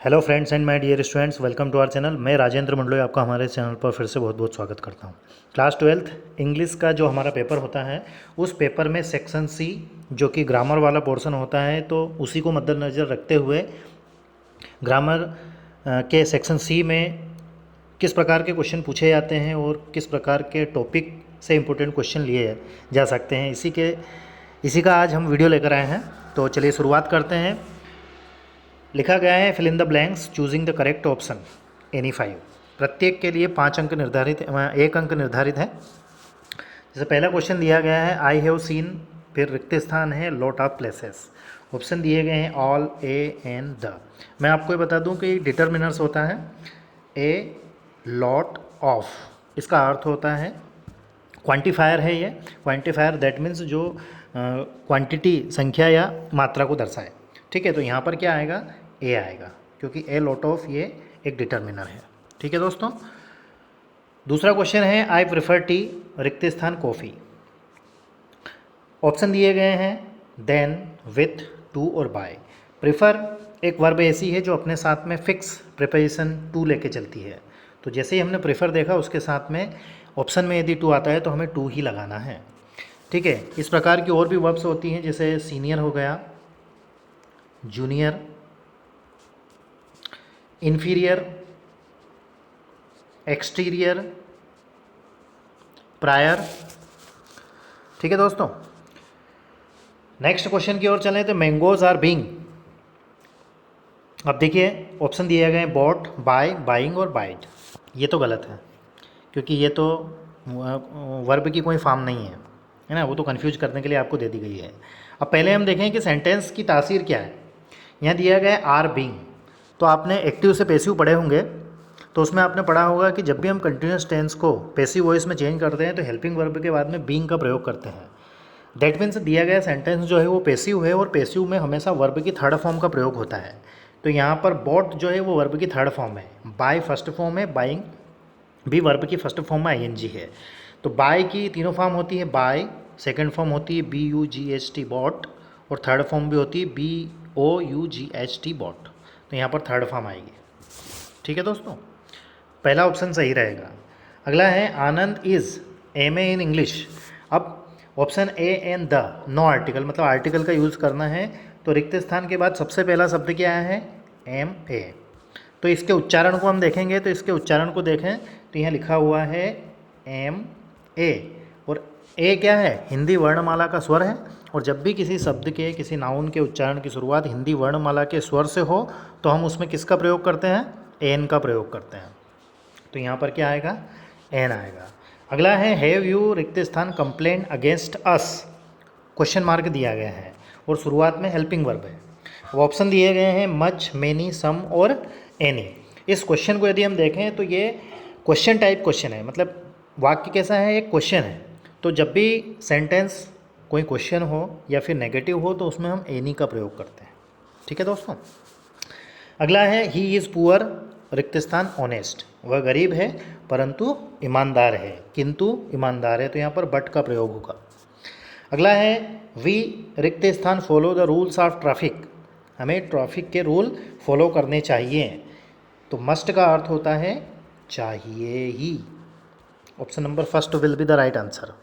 Hello friends and my dear students, welcome to our channel. मैं राजेंद्र मंडलोई आपका हमारे channel पर फिर से बहुत बहुत स्वागत करता हूं। क्लास 12th इंग्लिश का जो हमारा पेपर होता है उस पेपर में सेक्शन सी जो कि ग्रामर वाला पोर्शन होता है, तो उसी को मद्देनज़र रखते हुए ग्रामर के सेक्शन सी में किस प्रकार के क्वेश्चन पूछे जाते हैं और किस प्रकार के टॉपिक से इम्पोर्टेंट क्वेश्चन लिए जा सकते हैं, इसी का आज हम वीडियो लेकर आए हैं। तो चलिए शुरुआत करते हैं। लिखा गया है fill in the blanks choosing the correct option any 5। प्रत्येक के लिए 5 अंक निर्धारित, 1 अंक निर्धारित है। जैसे पहला क्वेश्चन दिया गया है आई हैव सीन, फिर रिक्त स्थान है लॉट ऑफ प्लेसेस। ऑप्शन दिए गए हैं ऑल, ए एंड द। मैं आपको ये बता दूं कि डिटर्मिनर्स होता है ए, लॉट ऑफ, इसका अर्थ होता है क्वांटिफायर है। ये क्वांटिफायर दैट मीन्स जो क्वांटिटी, संख्या या मात्रा को दर्शाए। ठीक है, तो यहाँ पर क्या आएगा, ए आएगा, क्योंकि ए लॉट ऑफ ये एक डिटर्मिनर है। ठीक है दोस्तों। दूसरा क्वेश्चन है आई प्रेफर टी, रिक्त स्थान कॉफ़ी। ऑप्शन दिए गए हैं देन, विथ, टू और बाय। प्रेफर एक वर्ब ऐसी है जो अपने साथ में फिक्स प्रिपोजिशन टू लेके चलती है। तो जैसे ही हमने प्रेफर देखा उसके साथ में ऑप्शन में यदि टू आता है तो हमें टू ही लगाना है। ठीक है, इस प्रकार की और भी वर्ब्स होती हैं, जैसे सीनियर हो गया, जूनियर, इन्फीरियर, एक्सटीरियर, प्रायर। ठीक है दोस्तों। नेक्स्ट क्वेश्चन की ओर चलें तो मैंगोज आर बीइंग। अब देखिए ऑप्शन दिए गए हैं बॉट, बाय, बाइंग और बाइट। ये तो गलत है, क्योंकि ये तो वर्ब की कोई फॉर्म नहीं है ना, वो तो कंफ्यूज करने के लिए आपको दे दी गई है। अब पहले हम देखें कि सेंटेंस की तासीर क्या है। यहाँ दिया गया है आर बीइंग, तो आपने एक्टिव से पैसिव पढ़े होंगे, तो उसमें आपने पढ़ा होगा कि जब भी हम कंटिन्यूस टेंस को पैसिव वॉइस में चेंज करते हैं तो हेल्पिंग वर्ब के बाद में बीइंग का प्रयोग करते हैं। दैट मीन्स दिया गया सेंटेंस जो है वो पैसिव है और पैसिव में हमेशा वर्ब की थर्ड फॉर्म का प्रयोग होता है। तो यहाँ पर बॉट जो है वो वर्ब की थर्ड फॉर्म है, बाय फर्स्ट फॉर्म है, बाइंग भी वर्ब की फर्स्ट फॉर्म में आईएनजी है। तो बाय की तीनों फॉर्म होती है, बाय, सेकेंड फॉर्म होती है BUGHT बॉट, और थर्ड फॉर्म भी होती है BOUGHT बॉट। तो यहाँ पर थर्ड फॉर्म आएगी। ठीक है दोस्तों, पहला ऑप्शन सही रहेगा। अगला है Anand is MA in English. अब option a and the, no article, मतलब आर्टिकल का यूज़ करना है। तो रिक्त स्थान के बाद सबसे पहला शब्द क्या है, MA। तो इसके उच्चारण को हम देखेंगे, तो इसके उच्चारण को देखें तो यहाँ लिखा हुआ है MA, और ए क्या है, हिंदी वर्णमाला का स्वर है। और जब भी किसी शब्द के, किसी नाउन के उच्चारण की शुरुआत हिंदी वर्णमाला के स्वर से हो तो हम उसमें किसका प्रयोग करते हैं, एन का प्रयोग करते हैं। तो यहाँ पर क्या आएगा, एन आएगा। अगला है हैव यू, रिक्त स्थान complain against us, question mark दिया गया है और शुरुआत में हेल्पिंग वर्ब है। अब ऑप्शन दिए गए हैं मच, मेनी, सम और एनी। इस क्वेश्चन को यदि हम देखें तो ये क्वेश्चन टाइप क्वेश्चन है, मतलब वाक्य कैसा है, एक क्वेश्चन है। तो जब भी सेंटेंस कोई क्वेश्चन हो या फिर नेगेटिव हो तो उसमें हम एनी का प्रयोग करते हैं। ठीक है दोस्तों। अगला है ही इज़ पुअर, रिक्त स्थान ऑनेस्ट, वह गरीब है परंतु ईमानदार है, किंतु ईमानदार है, तो यहाँ पर बट का प्रयोग होगा। अगला है वी, रिक्त स्थान follow the rules of traffic, हमें ट्रैफिक के रूल फॉलो करने चाहिए। तो मस्ट का अर्थ होता है चाहिए ही। Option number first will be the right answer.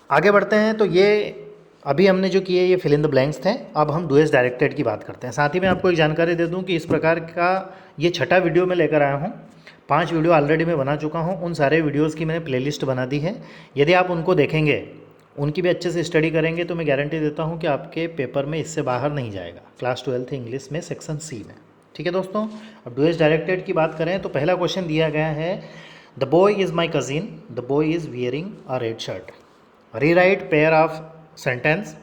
आगे बढ़ते हैं। तो ये अभी हमने जो किए ये फिल इन द ब्लैंक्स थे। अब हम डूएस डायरेक्टेड की बात करते हैं। साथ ही मैं आपको एक जानकारी दे दूं कि इस प्रकार का ये छठा वीडियो मैं लेकर आया हूँ। 5 वीडियो ऑलरेडी मैं बना चुका हूँ, उन सारे वीडियोज़ की मैंने प्लेलिस्ट बना दी है। यदि आप उनको देखेंगे, उनकी भी अच्छे से स्टडी करेंगे तो मैं गारंटी देता हूँ कि आपके पेपर में इससे बाहर नहीं जाएगा, क्लास 12th इंग्लिश में सेक्शन सी में। ठीक है दोस्तों। अब डूएस डायरेक्टेड की बात करें तो पहला क्वेश्चन दिया गया है the boy is my cousin, the boy is wearing a red shirt. Rewrite pair of sentence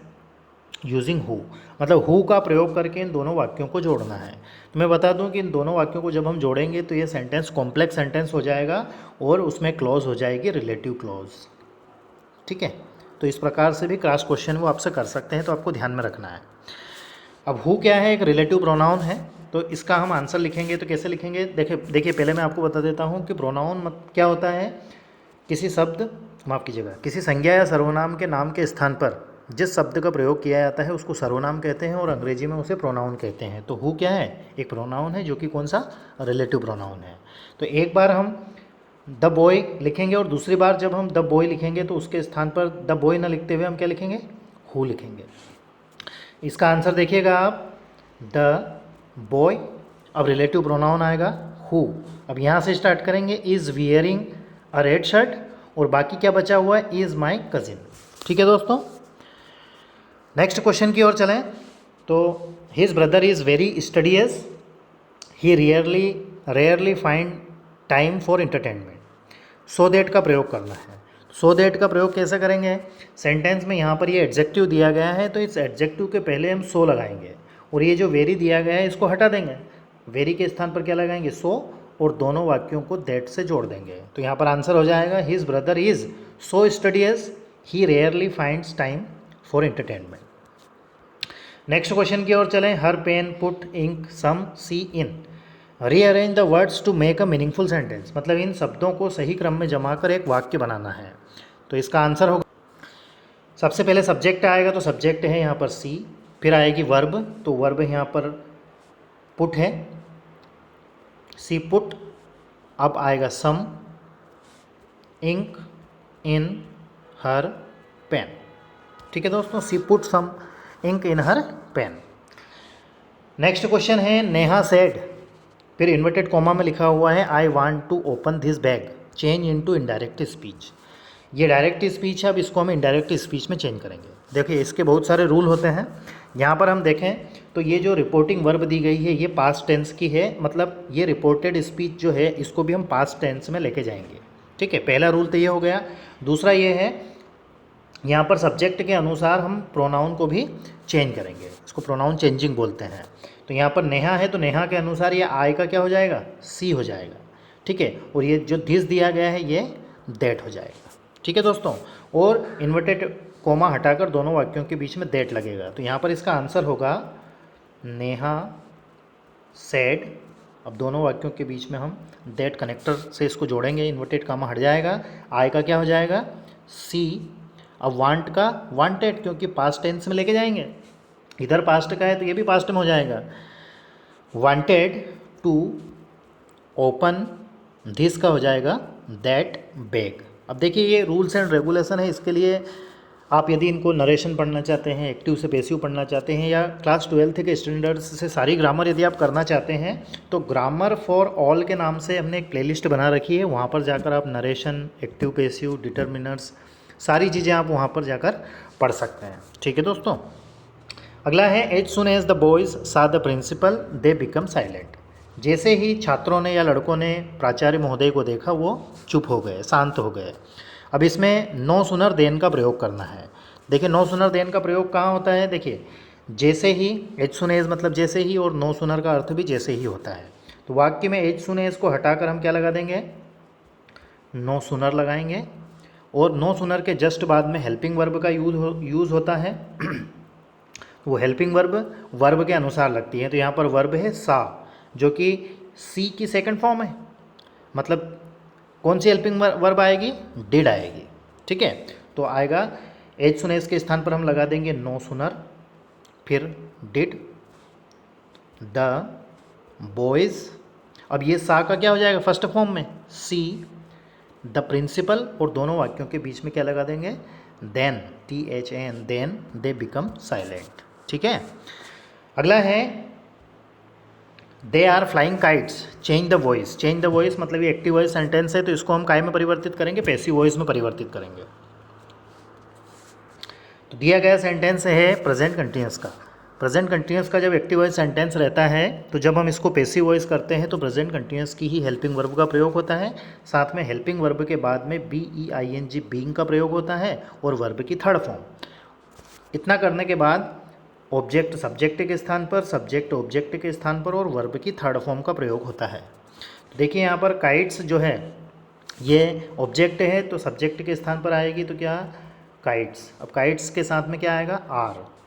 using who, मतलब हु का प्रयोग करके इन दोनों वाक्यों को जोड़ना है। तो मैं बता दूं कि इन दोनों वाक्यों को जब हम जोड़ेंगे तो ये सेंटेंस कॉम्प्लेक्स सेंटेंस हो जाएगा और उसमें क्लॉज हो जाएगी रिलेटिव क्लॉज। ठीक है, तो इस प्रकार से भी क्रॉस क्वेश्चन वो आपसे कर सकते हैं, तो आपको ध्यान में रखना है। अब हु क्या है, एक रिलेटिव प्रोनाउन है, तो इसका हम आंसर लिखेंगे तो कैसे लिखेंगे, देखिए पहले मैं आपको बता देता हूँ कि प्रोनाउन क्या होता है, किसी शब्द, माफ़ कीजिएगा, किसी संज्ञा या सर्वनाम के नाम के स्थान पर जिस शब्द का प्रयोग किया जाता है उसको सर्वनाम कहते हैं और अंग्रेजी में उसे प्रोनाउन कहते हैं। तो हु क्या है, एक प्रोनाउन है जो कि कौन सा, रिलेटिव प्रोनाउन है। तो एक बार हम द बॉय लिखेंगे और दूसरी बार जब हम द बॉय लिखेंगे तो उसके स्थान पर द बॉय ना लिखते हुए हम क्या लिखेंगे, हु लिखेंगे। इसका आंसर देखिएगा आप, द बॉय, अब रिलेटिव प्रोनाउन आएगा हु। अब यहाँ से स्टार्ट करेंगे, is wearing a red shirt, और बाकी क्या बचा हुआ है, इज़ माई कजिन। ठीक है दोस्तों, नेक्स्ट क्वेश्चन की ओर चलें। तो his brother is very studies, he rarely find time for entertainment. So that का प्रयोग करना है। सो दैट का प्रयोग कैसे करेंगे, सेंटेंस में यहाँ पर ये एडजेक्टिव दिया गया है तो इस एडजेक्टिव के पहले हम सो लगाएंगे, और ये जो वेरी दिया गया है इसको हटा देंगे, वेरी के स्थान पर क्या लगाएंगे, सो, और दोनों वाक्यों को दैट से जोड़ देंगे। तो यहाँ पर आंसर हो जाएगा, his brother is so studies, he rarely finds time for entertainment. Next question की ओर चलें। Her pen put ink some she in, rearrange the words to make a meaningful sentence, मतलब इन शब्दों को सही क्रम में जमा कर एक वाक्य बनाना है। तो इसका आंसर होगा, सबसे पहले सब्जेक्ट आएगा, तो सब्जेक्ट है यहाँ पर सी, फिर आएगी वर्ब, तो वर्ब यहाँ पर पुट है, सी पुट। अब आएगा सम, इंक इन हर पेन। ठीक है दोस्तों, she put some ink in her pen. Next question है, नेहा सेड, फिर इन्वर्टेड कॉमा में लिखा हुआ है I want to open this bag, change into indirect speech. ये डायरेक्ट स्पीच है, अब इसको हम इनडायरेक्ट स्पीच में चेंज करेंगे। देखिए इसके बहुत सारे रूल होते हैं। यहाँ पर हम देखें तो ये जो रिपोर्टिंग वर्ब दी गई है ये पास्ट टेंस की है, मतलब ये रिपोर्टेड स्पीच जो है इसको भी हम पास्ट टेंस में लेके जाएंगे। ठीक है, पहला रूल तो ये हो गया। दूसरा ये है, यहाँ पर सब्जेक्ट के अनुसार हम प्रोनाउन को भी चेंज करेंगे, इसको प्रोनाउन चेंजिंग बोलते हैं। तो यहाँ पर नेहा है तो नेहा के अनुसार ये आई का क्या हो जाएगा, सी हो जाएगा। ठीक है, और ये जो दिस दिया गया है ये दैट हो जाएगा। ठीक है दोस्तों, और इन्वर्टेड कोमा हटाकर दोनों वाक्यों के बीच में दैट लगेगा। तो यहाँ पर इसका आंसर होगा नेहा सेड। अब दोनों वाक्यों के बीच में हम दैट कनेक्टर से इसको जोड़ेंगे, इन्वर्टेड कामा हट जाएगा, आई का क्या हो जाएगा, सी। अब वांट का वांटेड, क्योंकि पास्ट टेंस में लेके जाएंगे, इधर पास्ट का है तो ये भी पास्ट में हो जाएगा। वांटेड टू ओपन, दिस का हो जाएगा दैट बैग। अब देखिए ये रूल्स एंड रेगुलेशन है, इसके लिए आप यदि इनको नरेशन पढ़ना चाहते हैं, एक्टिव से पैसिव पढ़ना चाहते हैं, या क्लास 12 के स्टैंडर्ड्स से सारी ग्रामर यदि आप करना चाहते हैं तो ग्रामर फॉर ऑल के नाम से हमने एक प्लेलिस्ट बना रखी है, वहाँ पर जाकर आप नरेशन, एक्टिव पैसिव, डिटर्मिनर्स, सारी चीज़ें आप वहाँ पर जाकर पढ़ सकते हैं। ठीक है दोस्तों, अगला है as soon as the boys saw the principal they become silent. जैसे ही छात्रों ने या लड़कों ने प्राचार्य महोदय को देखा वो चुप हो गए, शांत हो गए। अब इसमें नो सुनर देन का प्रयोग करना है। देखिए नो सुनर देन का प्रयोग कहाँ होता है, देखिए जैसे ही, एज सुन एज मतलब जैसे ही, और नो सुनर का अर्थ भी जैसे ही होता है। तो वाक्य में एज सुन एज को हटाकर हम क्या लगा देंगे, नो सुनर लगाएंगे, और नो सुनर के जस्ट बाद में हेल्पिंग वर्ब का यूज़ होता है। वो हेल्पिंग वर्ब के अनुसार लगती है। तो यहाँ पर वर्ब है सा, जो कि सी की सेकंड फॉर्म है, मतलब कौन सी हेल्पिंग वर्ब आएगी, डिड आएगी। ठीक है, तो आएगा एज सुनेस के स्थान पर हम लगा देंगे नो सुनर, फिर डिड, द बॉयज़। अब ये सा का क्या हो जाएगा फर्स्ट फॉर्म में, सी द प्रिंसिपल, और दोनों वाक्यों के बीच में क्या लगा देंगे, then, THAN, then they become silent. ठीक है, अगला है they are flying kites, change the voice. Change the voice मतलब ये एक्टिव वॉइस सेंटेंस है, तो इसको हम काय में परिवर्तित करेंगे, पैसिव वॉइस में परिवर्तित करेंगे। तो दिया गया सेंटेंस है प्रेजेंट कंटिन्यूअस का। प्रेजेंट कंटिन्यूअस का जब एक्टिव वॉइस सेंटेंस रहता है तो जब हम इसको पैसिव वॉइस करते हैं तो प्रेजेंट कंटिन्यूअस की ही हेल्पिंग वर्ब का प्रयोग होता है, साथ में हेल्पिंग वर्ब के बाद में BEING बीइंग का प्रयोग होता है, और वर्ब की थर्ड फॉर्म। इतना करने के बाद ऑब्जेक्ट सब्जेक्ट के स्थान पर, सब्जेक्ट ऑब्जेक्ट के स्थान पर, और वर्ब की थर्ड फॉर्म का प्रयोग होता है। देखिए यहाँ पर काइट्स जो है ये ऑब्जेक्ट है, तो सब्जेक्ट के स्थान पर आएगी तो क्या, काइट्स। अब काइट्स के साथ में क्या आएगा,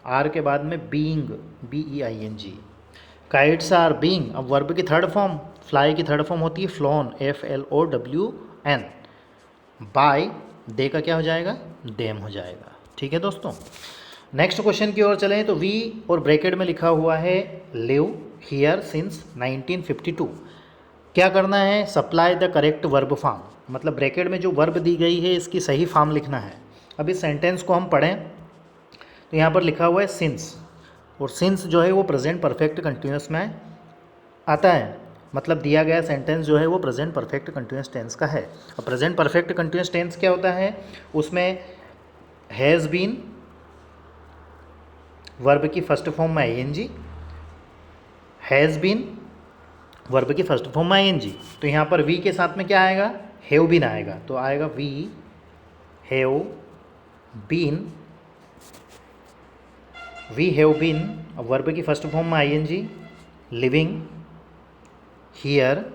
आर के बाद में being, BEING, kites are being. अब वर्ब की थर्ड फॉर्म, फ्लाई की थर्ड फॉर्म होती है फ्लोन, FLOWN। बाय, दे का क्या हो जाएगा, देम हो जाएगा। ठीक है दोस्तों, नेक्स्ट क्वेश्चन की ओर चलें तो वी और ब्रैकेट में लिखा हुआ है लिव हियर सिंस 1952। क्या करना है, supply the correct verb form, मतलब ब्रैकेट में जो वर्ब दी गई है इसकी सही फॉर्म लिखना है। अब इस सेंटेंस को हम पढ़ें तो यहाँ पर लिखा हुआ है सिंस, और सिंस जो है वो प्रेजेंट परफेक्ट कंटिन्यूस में आता है, मतलब दिया गया सेंटेंस जो है वो प्रेजेंट परफेक्ट कंटिन्यूस टेंस का है। अब प्रेजेंट परफेक्ट कंटिन्यूस टेंस क्या होता है, उसमें हैज़ बीन वर्ब की फर्स्ट फॉर्म में आईएनजी, हैज़ बीन वर्ब की फर्स्ट फॉर्म में आईएनजी, तो यहाँ पर वी के साथ में क्या आएगा, हैव बीन आएगा, तो आएगा we have been, we have been verb की फर्स्ट फॉर्म में आईएनजी, लिविंग हियर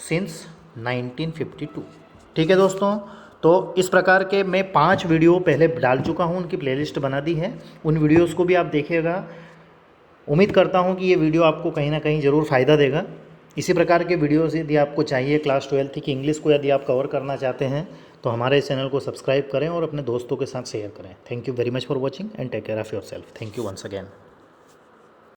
सिंस 1952। ठीक है दोस्तों, तो इस प्रकार के मैं 5 वीडियो पहले डाल चुका हूँ, उनकी प्लेलिस्ट बना दी है, उन वीडियोस को भी आप देखिएगा। उम्मीद करता हूँ कि ये वीडियो आपको कहीं ना कहीं ज़रूर फ़ायदा देगा। इसी प्रकार के वीडियोस यदि आपको चाहिए क्लास 12th की इंग्लिश को यदि आप कवर करना चाहते हैं तो हमारे चैनल को सब्सक्राइब करें और अपने दोस्तों के साथ शेयर करें। Thank you very much for watching and take care of yourself. Thank you once again.